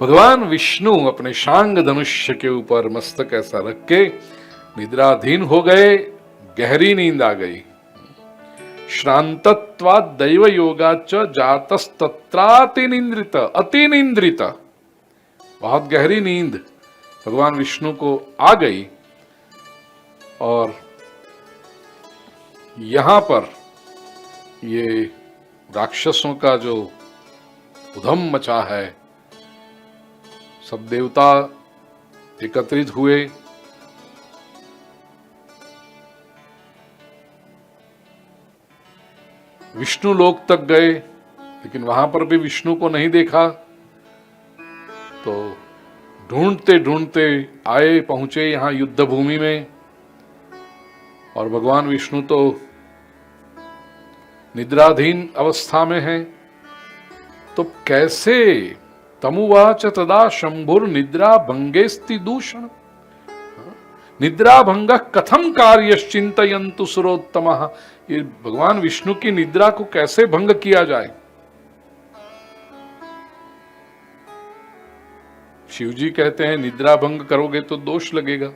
भगवान विष्णु अपने शांग धनुष्य के ऊपर मस्तक ऐसा रख के निद्राधीन हो गए, गहरी नींद आ गई। श्रांतत्वात् दैव योगाच जातस्तत्रातिनिंद्रित, अतिनिंद्रित, बहुत गहरी नींद भगवान विष्णु को आ गई। और यहां पर ये राक्षसों का जो उधम मचा है, सब देवता एकत्रित हुए। विष्णु लोक तक गए, लेकिन वहां पर भी विष्णु को नहीं देखा। तो ढूंढते ढूंढते आए, पहुंचे यहां युद्ध भूमि में। और भगवान विष्णु तो निद्राधीन अवस्था में हैं। तो कैसे तमुवाच तदा शंभुर निद्रा भंगेस्ति दूषण, निद्रा भंग कथम कार्यश्चिंतयन्तु सुरोत्तमः। ये भगवान विष्णु की निद्रा को कैसे भंग किया जाए। शिवजी कहते हैं निद्रा भंग करोगे तो दोष लगेगा।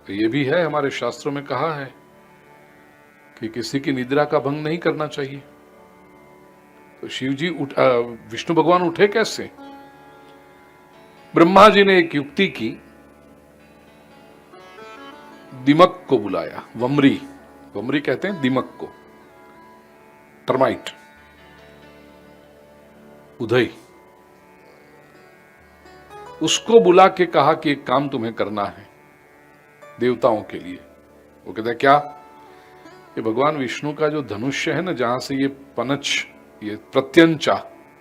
तो ये भी है, हमारे शास्त्रों में कहा है कि किसी की निद्रा का भंग नहीं करना चाहिए। तो शिवजी विष्णु भगवान उठे कैसे? ब्रह्मा जी ने एक युक्ति की, दिमक को बुलाया। वमरी, वमरी कहते हैं दिमक को, टर्माइट, उदय, उसको बुला के कहा कि एक काम तुम्हें करना है देवताओं के लिए। वो कहता है क्या? ये भगवान विष्णु का जो धनुष्य है ना, जहां से ये पनच, ये प्रत्यंचा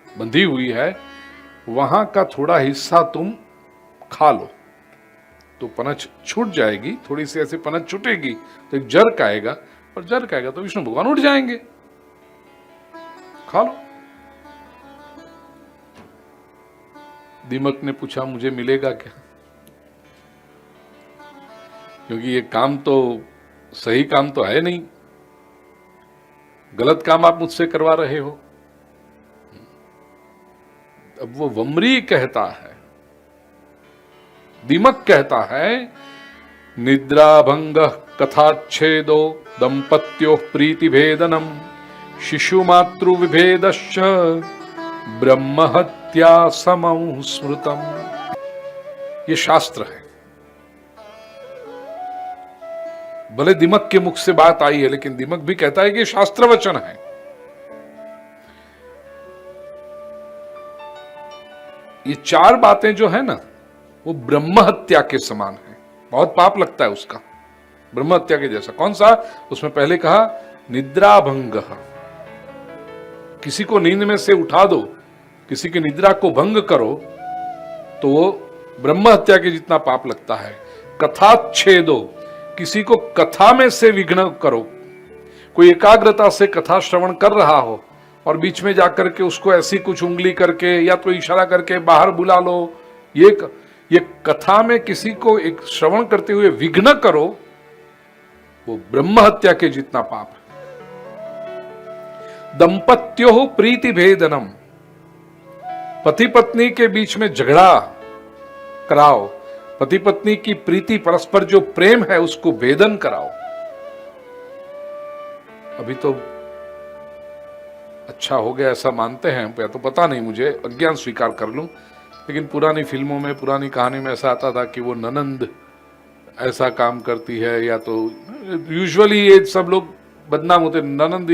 बंधी हुई है, वहां का थोड़ा हिस्सा तुम खा लो तो पनच छूट जाएगी। थोड़ी सी ऐसे पनच छूटेगी तो एक जर्क आएगा, और जर्क आएगा तो विष्णु भगवान उठ जाएंगे। खा लो। दीमक ने पूछा मुझे मिलेगा क्या? क्योंकि ये काम तो सही काम तो है नहीं, गलत काम आप मुझसे करवा रहे हो। अब वो वमरी कहता है, दीमक कहता है, निद्रा भंग कथाच्छेदो दंपत्यो प्रीति भेदनम शिशु मातृ विभेदश्च ब्रह्म हत्या समं स्मृतम। ये शास्त्र है। भले दीमक के मुख से बात आई है, लेकिन दीमक भी कहता है कि शास्त्र वचन है। ये चार बातें जो है ना, वो ब्रह्म हत्या के समान है। बहुत पाप लगता है उसका, ब्रह्म हत्या के जैसा। कौन सा? उसमें पहले कहा निद्रा भंग, किसी को नींद में से उठा दो, किसी की निद्रा को भंग करो तो वो ब्रह्म हत्या के जितना पाप लगता है। कथाच्छेदो, किसी को कथा में से विघ्न करो। कोई एकाग्रता से कथा श्रवण कर रहा हो और बीच में जाकर के उसको ऐसी कुछ उंगली करके या तो इशारा करके बाहर बुला लो, ये कथा में किसी को एक श्रवण करते हुए विघ्न करो, वो ब्रह्म हत्या के जितना पाप है। दंपत्यो प्रीति भेदनम, पति पत्नी के बीच में झगड़ा कराओ, पति पत्नी की प्रीति, परस्पर जो प्रेम है उसको भेदन कराओ। अभी तो अच्छा हो गया ऐसा मानते हैं, या तो पता नहीं, मुझे अज्ञान स्वीकार कर लूं, लेकिन पुरानी फिल्मों में, पुरानी कहानी में ऐसा आता था कि वो ननंद ऐसा काम करती है, या तो यूजुअली ये सब लोग बदनाम होते, ननंद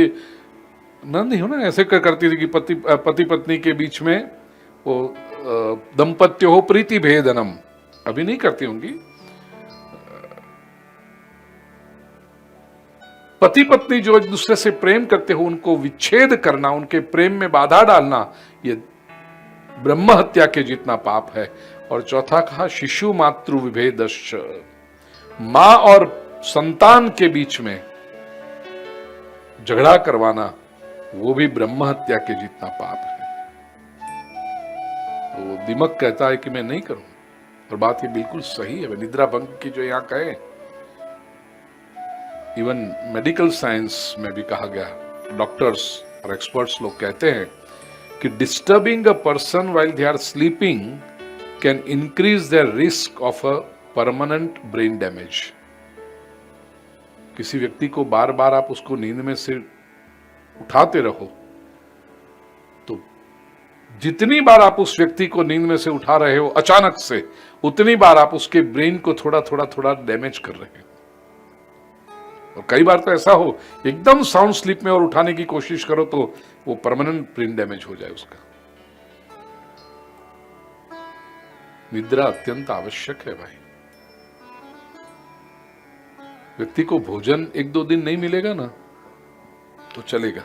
ही हो ना, ऐसे करती थी कि पति पत्नी के बीच में वो दंपत्य हो प्रीति भेदनम। अभी नहीं करती होंगी। पति पत्नी जो एक दूसरे से प्रेम करते हो उनको विच्छेद करना, उनके प्रेम में बाधा डालना, ये ब्रह्म हत्या के जितना पाप है। और चौथा कहा शिशु मातृ विभेदश्च, मां और संतान के बीच में झगड़ा करवाना, वो भी ब्रह्म हत्या के जितना पाप है। तो दिमक कहता है कि मैं नहीं करूं, और बात ये बिल्कुल सही है। निद्रा भंग की जो यहां कहे, इवन मेडिकल साइंस में भी कहा गया, डॉक्टर्स और एक्सपर्ट्स लोग कहते हैं कि disturbing a person while they are sleeping can increase their risk of a permanent brain damage. किसी व्यक्ति को बार बार आप उसको नींद में से उठाते रहो तो जितनी बार आप उस व्यक्ति को नींद में से उठा रहे हो अचानक से, उतनी बार आप उसके ब्रेन को थोड़ा थोड़ा थोड़ा डैमेज कर रहे हो। और कई बार तो ऐसा हो एकदम साउंड स्लीप में और उठाने की कोशिश करो तो वो परमानेंट ब्रेन डैमेज हो जाए उसका। निद्रा अत्यंत आवश्यक है भाई। व्यक्ति को भोजन 1-2 दिन नहीं मिलेगा ना तो चलेगा।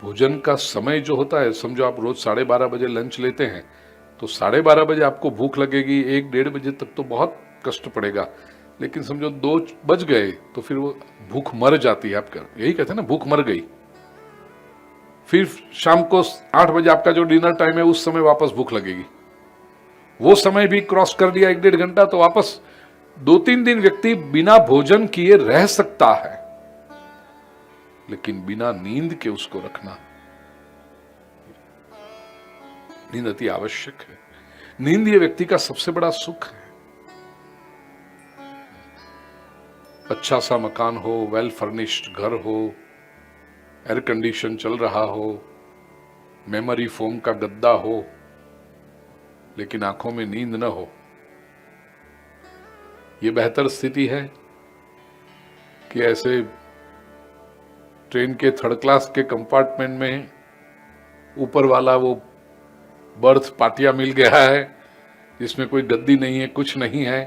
भोजन का समय जो होता है, समझो आप रोज 12:30 बजे लंच लेते हैं तो 12:30 बजे आपको भूख लगेगी, 1-1:30 बजे तक तो बहुत कष्ट पड़ेगा, लेकिन समझो 2 बज गए तो फिर वो भूख मर जाती है आपका। यही कहते हैं ना, भूख मर गई। फिर शाम को 8 बजे आपका जो डिनर टाइम है उस समय वापस भूख लगेगी। वो समय भी क्रॉस कर लिया 1-1.5 घंटा तो वापस 2-3 दिन व्यक्ति बिना भोजन किए रह सकता है, लेकिन बिना नींद के उसको रखना, नींद अति आवश्यक है। नींद ये व्यक्ति का सबसे बड़ा सुख है। अच्छा सा मकान हो, वेल फर्निश्ड घर हो, एयर कंडीशन चल रहा हो, मेमोरी फोम का गद्दा हो, लेकिन आंखों में नींद न हो, यह बेहतर स्थिति है कि ऐसे ट्रेन के 3rd क्लास के कंपार्टमेंट में ऊपर वाला वो बर्थ पाटिया मिल गया है जिसमें कोई गद्दी नहीं है, कुछ नहीं है,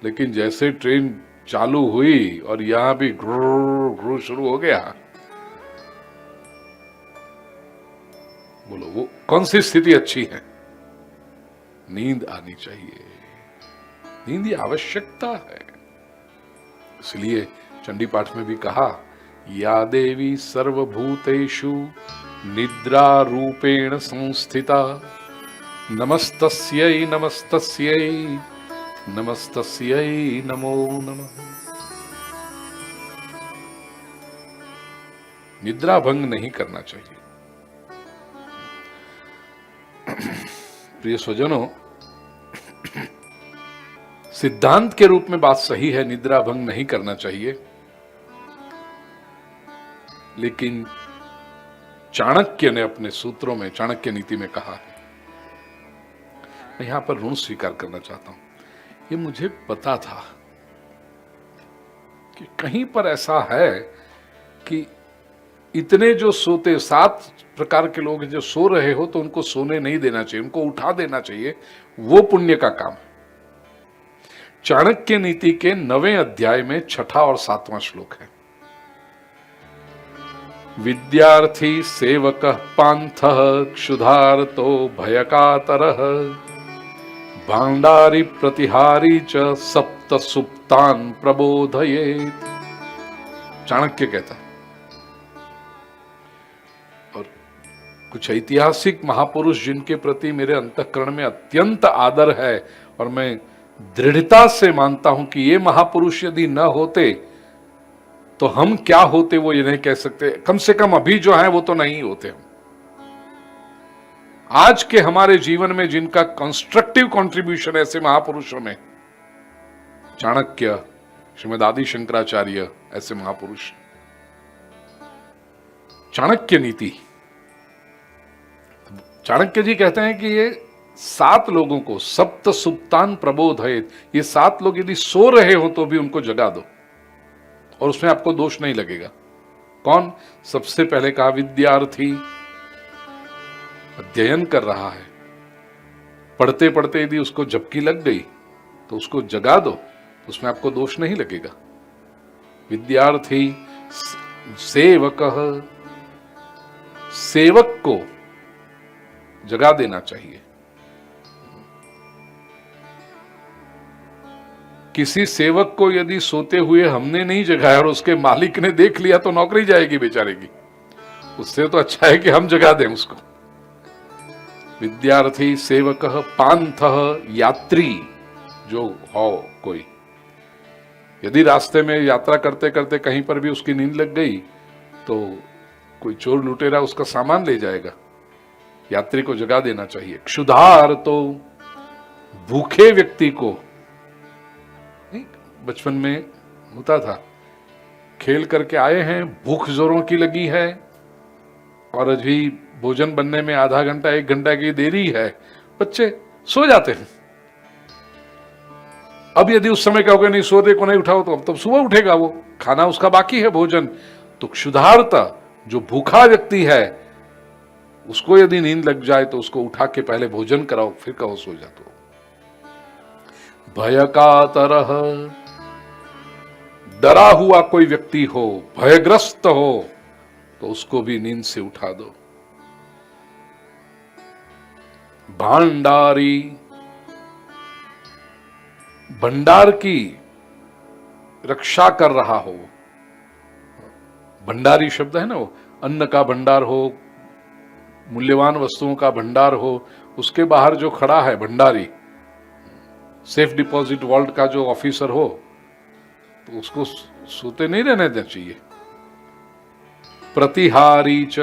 लेकिन जैसे ट्रेन चालू हुई और यहां भी घुर शुरू हो गया, बोलो वो कौन सी स्थिति अच्छी है? नींद आनी चाहिए। नींद की आवश्यकता है। इसलिए चंडी पाठ में भी कहा, या देवी सर्वभूतेषु निद्रा रूपेण संस्थिता, नमस्तस्यै नमस्तस्यै नमस्तस्यै नमो नमः। निद्रा भंग नहीं करना चाहिए। प्रिय स्वजनों, सिद्धांत के रूप में बात सही है, निद्रा भंग नहीं करना चाहिए, लेकिन चाणक्य ने अपने सूत्रों में, चाणक्य नीति में कहा है, मैं यहां पर ऋण स्वीकार करना चाहता हूं। ये मुझे पता था कि कहीं पर ऐसा है कि इतने जो सोते, 7 प्रकार के लोग जो सो रहे हो तो उनको सोने नहीं देना चाहिए, उनको उठा देना चाहिए, वो पुण्य का काम है। चाणक्य नीति के 9वें अध्याय में 6ठा और 7वां श्लोक है। विद्यार्थी सेवक पांथ क्षुधार्तो भयकातरः भांडारी प्रतिहारी च सप्त सुप्तान प्रबोधयेत्। चाणक्य कहता है। और कुछ ऐतिहासिक महापुरुष जिनके प्रति मेरे अंतःकरण में अत्यंत आदर है और मैं दृढ़ता से मानता हूं कि ये महापुरुष यदि न होते तो हम क्या होते वो ये नहीं कह सकते, कम से कम अभी जो है वो तो नहीं होते हम। आज के हमारे जीवन में जिनका कंस्ट्रक्टिव कंट्रीब्यूशन ऐसे महापुरुषों में, चाणक्य, श्रीमद आदि शंकराचार्य, ऐसे महापुरुष। चाणक्य नीति, चाणक्य जी कहते हैं कि ये 7 लोगों को सप्त सुप्तान प्रबोधयेत्, ये 7 लोग यदि सो रहे हो तो भी उनको जगा दो और उसमें आपको दोष नहीं लगेगा। कौन? सबसे पहले कहा विद्यार्थी, अध्ययन कर रहा है, पढ़ते पढ़ते यदि उसको झपकी लग गई तो उसको जगा दो, तो उसमें आपको दोष नहीं लगेगा। विद्यार्थी, सेवकः, सेवक को जगा देना चाहिए। किसी सेवक को यदि सोते हुए हमने नहीं जगाया और उसके मालिक ने देख लिया तो नौकरी जाएगी बेचारे की। उससे तो अच्छा है कि हम जगा दें उसको। विद्यार्थी, सेवकः, पांथः, यात्री जो हो कोई, यदि रास्ते में यात्रा करते करते कहीं पर भी उसकी नींद लग गई तो कोई चोर लुटेरा उसका सामान ले जाएगा, यात्री को जगा देना चाहिए। क्षुधार तो भूखे व्यक्ति को, नहीं बचपन में होता था, खेल करके आए हैं, भूख जोरों की लगी है और अभी भोजन बनने में आधा घंटा 1 घंटा की देरी है, बच्चे सो जाते हैं। अब यदि उस समय कहोगे नहीं सोते को नहीं उठाओ, तो अब तब सुबह उठेगा, वो खाना उसका बाकी है भोजन। तो क्षुधार्ता जो भूखा व्यक्ति है उसको यदि नींद लग जाए तो उसको उठा के पहले भोजन कराओ, फिर कहो सो जा। तो भय का तरह, डरा हुआ कोई व्यक्ति हो, भयग्रस्त हो, तो उसको भी नींद से उठा दो। भांडारी, भंडार की रक्षा कर रहा हो, भंडारी शब्द है ना, वो अन्न का भंडार हो, मूल्यवान वस्तुओं का भंडार हो, उसके बाहर जो खड़ा है भंडारी, सेफ डिपॉजिट वॉल्ट का जो ऑफिसर हो, तो उसको सोते नहीं रहने देना चाहिए। प्रतिहारी च,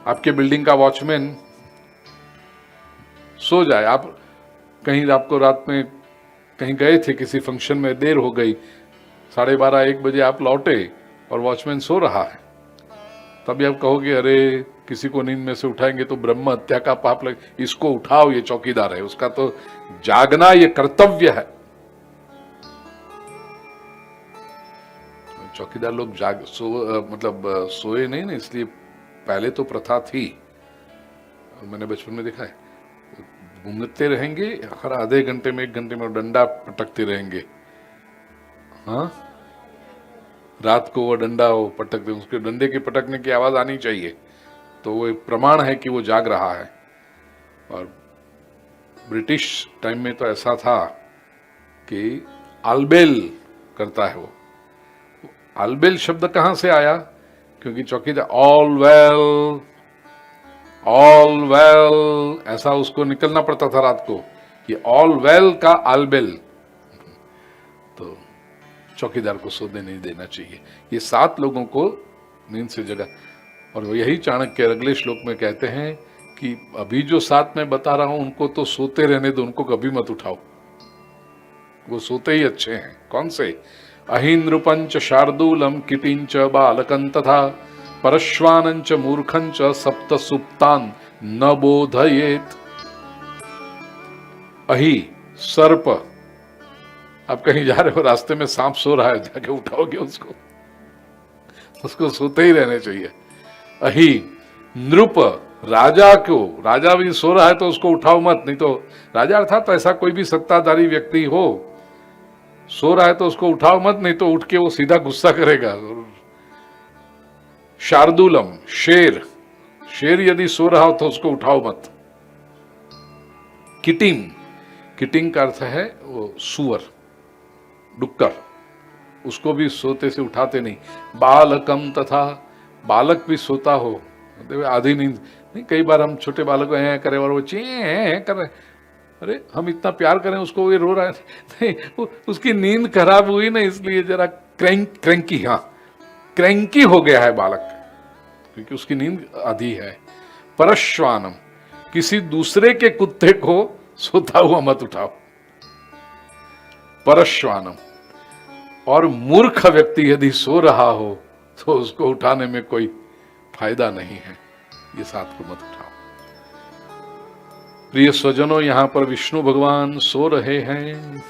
आपके बिल्डिंग का वॉचमैन सो जाए, आप कहीं आपको रात में कहीं गए थे किसी फंक्शन में, देर हो गई, 12:30-1 बजे आप लौटे और वॉचमैन सो रहा है, तभी आप कहोगे अरे किसी को नींद में से उठाएंगे तो ब्रह्म हत्या का पाप लगे, इसको उठाओ, ये चौकीदार है, उसका तो जागना ये कर्तव्य है। चौकीदार लोग सोए नहीं ना, इसलिए पहले तो प्रथा थी, मैंने बचपन में देखा है, घूमते रहेंगे, हर आधे घंटे में 1 घंटे में डंडा पटकते रहेंगे। हाँ, रात को वो डंडा वो पटकते, उसके डंडे के पटकने की आवाज आनी चाहिए, तो वो एक प्रमाण है कि वो जाग रहा है। और ब्रिटिश टाइम में तो ऐसा था कि आलबेल करता है वो। आलबेल शब्द कहां से आया? क्योंकि चौकीदार ऑल वेल ऐसा उसको निकलना पड़ता था रात को, कि ऑल वेल का आलबेल, तो चौकीदार को सोने नहीं देना चाहिए। ये 7 लोगों को नींद से जगा, और यही चाणक्य अगले श्लोक में कहते हैं कि अभी जो 7 मैं बता रहा हूं उनको तो सोते रहने दो, उनको कभी मत उठाओ, वो सोते ही अच्छे हैं। कौन से? अहिनृपंच शार्दूलम किटिंच बालकं तथा परश्वानंच मूर्खंच सप्त सुप्तान न बोधयेत। अहि सर्प, आप कहीं जा रहे हो, रास्ते में सांप सो रहा है, जाके उठाओगे उसको सोते ही रहने चाहिए। अहि नृप, राजा को, राजा भी सो रहा है तो उसको उठाओ मत, नहीं तो राजा अर्थात ऐसा कोई भी सत्ताधारी व्यक्ति हो, सो रहा है तो उसको उठाओ मत, नहीं तो उठ के वो सीधा गुस्सा करेगा। शार्दूलम, शेर, शेर यदि सो रहा हो तो उसको उठाओ मत। किटिंग, किटिंग का अर्थ है वो सुअर, डुक्कर, उसको भी सोते से उठाते नहीं। बालकम तथा, बालक भी सोता हो, आधी नींद नहीं, कई बार हम छोटे बालक हैं करे और वो ची करे, अरे हम इतना प्यार करें उसको, ये रो रहा है, नहीं उसकी नींद खराब हुई ना, इसलिए जरा क्रैंकी, हाँ क्रैंकी हो गया है बालक, क्योंकि उसकी नींद आधी है। परश्वानम, किसी दूसरे के कुत्ते को सोता हुआ मत उठाओ, परश्वानम। और मूर्ख व्यक्ति यदि सो रहा हो तो उसको उठाने में कोई फायदा नहीं है, ये 7 को मत उठाओ। प्रिय स्वजनों, यहां पर विष्णु भगवान सो रहे हैं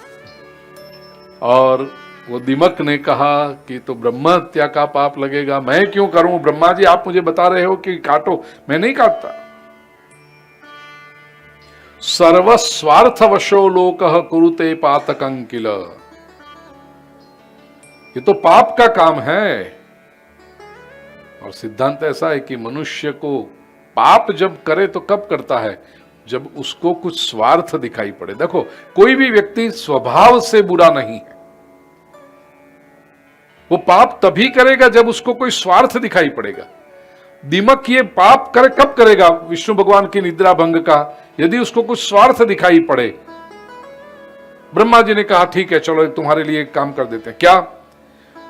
और वो दिमक ने कहा कि तो ब्रह्म हत्या का पाप लगेगा, मैं क्यों करूं? ब्रह्मा जी आप मुझे बता रहे हो कि काटो, मैं नहीं काटता। सर्वस्वार्थवशो लोकः कुरुते पातकं किल, ये तो पाप का काम है। और सिद्धांत ऐसा है कि मनुष्य को पाप जब करे तो कब करता है? जब उसको कुछ स्वार्थ दिखाई पड़े। देखो, कोई भी व्यक्ति स्वभाव से बुरा नहीं है, वो पाप तभी करेगा जब उसको कोई स्वार्थ दिखाई पड़ेगा। दीमक ये पाप करे कब करेगा? विष्णु भगवान की निद्रा भंग का, यदि उसको कुछ स्वार्थ दिखाई पड़े। ब्रह्मा जी ने कहा ठीक है चलो तुम्हारे लिए एक काम कर देते हैं, क्या?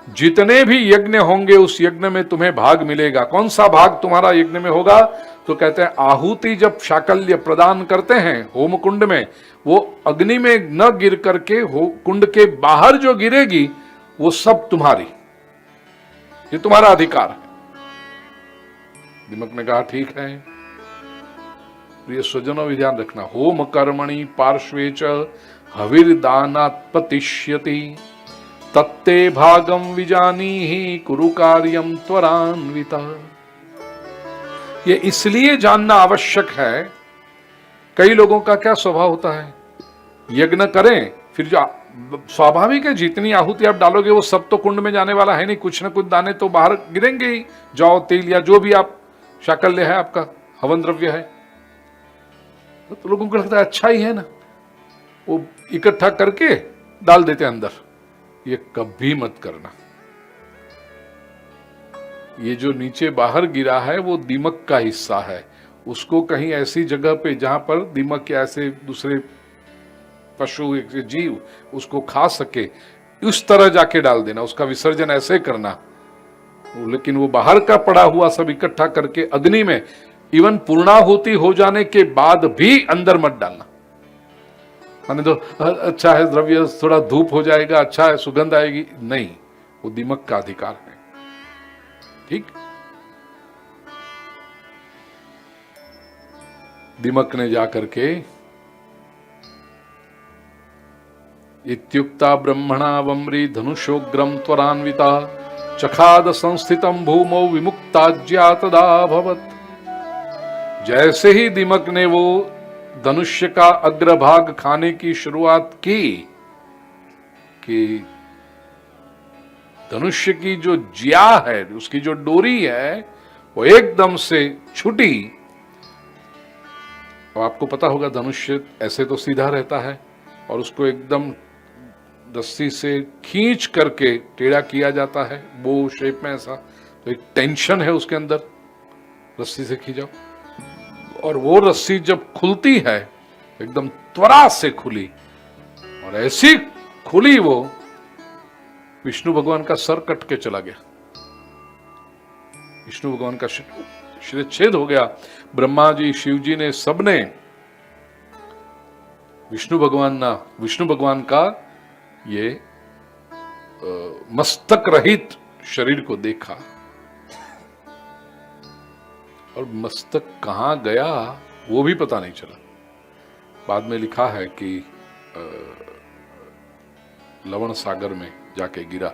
जितने भी यज्ञ होंगे उस यज्ञ में तुम्हें भाग मिलेगा। कौन सा भाग तुम्हारा यज्ञ में होगा? तो कहते हैं आहुति जब शाकल्य प्रदान करते हैं होम कुंड में, वो अग्नि में न गिर करके कुंड के बाहर जो गिरेगी वो सब तुम्हारी, ये तुम्हारा अधिकार है। दीमक ने कहा ठीक है। प्रिय स्वजनों भी ध्यान रखना, होम कर्मणि पार्श्वे च हविर्दानात् पतिष्यति तत्ते भागम विजानीहि कुरु कार्यम त्वरान्विता। ये इसलिए जानना आवश्यक है। कई लोगों का क्या स्वभाव होता है, यज्ञ करें फिर जो स्वाभाविक है जितनी आहुति आप डालोगे वो सब तो कुंड में जाने वाला है नहीं, कुछ ना कुछ दाने तो बाहर गिरेंगे ही, जौ तेल या जो भी आप शाकल्य है आपका हवन द्रव्य है, तो लोगों को लगता है अच्छा ही है ना, वो इकट्ठा करके डाल देते हैं अंदर। ये कभी मत करना। ये जो नीचे बाहर गिरा है वो दीमक का हिस्सा है, उसको कहीं ऐसी जगह पे जहां पर दीमक या ऐसे दूसरे पशु जीव उसको खा सके उस तरह जाके डाल देना, उसका विसर्जन ऐसे करना। लेकिन वो बाहर का पड़ा हुआ सब इकट्ठा करके अग्नि में इवन पूर्णाहुति हो जाने के बाद भी अंदर मत डालना। माने तो अच्छा है द्रव्य, थोड़ा धूप हो जाएगा, अच्छा है सुगंध आएगी, नहीं, वो दीमक का अधिकार है। ठीक। दीमक ने जाकर के इत्युक्ता ब्रह्मणा वम्री धनुषोग्रम त्वरान्विता चखाद संस्थितम भूमौ विमुक्ताज्या तदा भवत। जैसे ही दीमक ने वो धनुष्य का अग्रभाग खाने की शुरुआत की कि धनुष्य की जो जिया है, उसकी जो डोरी है वो एकदम से छूटी। और आपको पता होगा धनुष्य ऐसे तो सीधा रहता है और उसको एकदम रस्सी से खींच करके टेढ़ा किया जाता है बो शेप में, ऐसा तो एक टेंशन है उसके अंदर, रस्सी से खींचाओ। और वो रस्सी जब खुलती है एकदम त्वरा से खुली, और ऐसी खुली वो विष्णु भगवान का सर कट के चला गया, विष्णु भगवान का शिरच्छेद हो गया। ब्रह्मा जी, शिव जी ने सबने विष्णु भगवान का ये मस्तक रहित शरीर को देखा, और मस्तक कहां गया वो भी पता नहीं चला। बाद में लिखा है कि लवण सागर में जाके गिरा।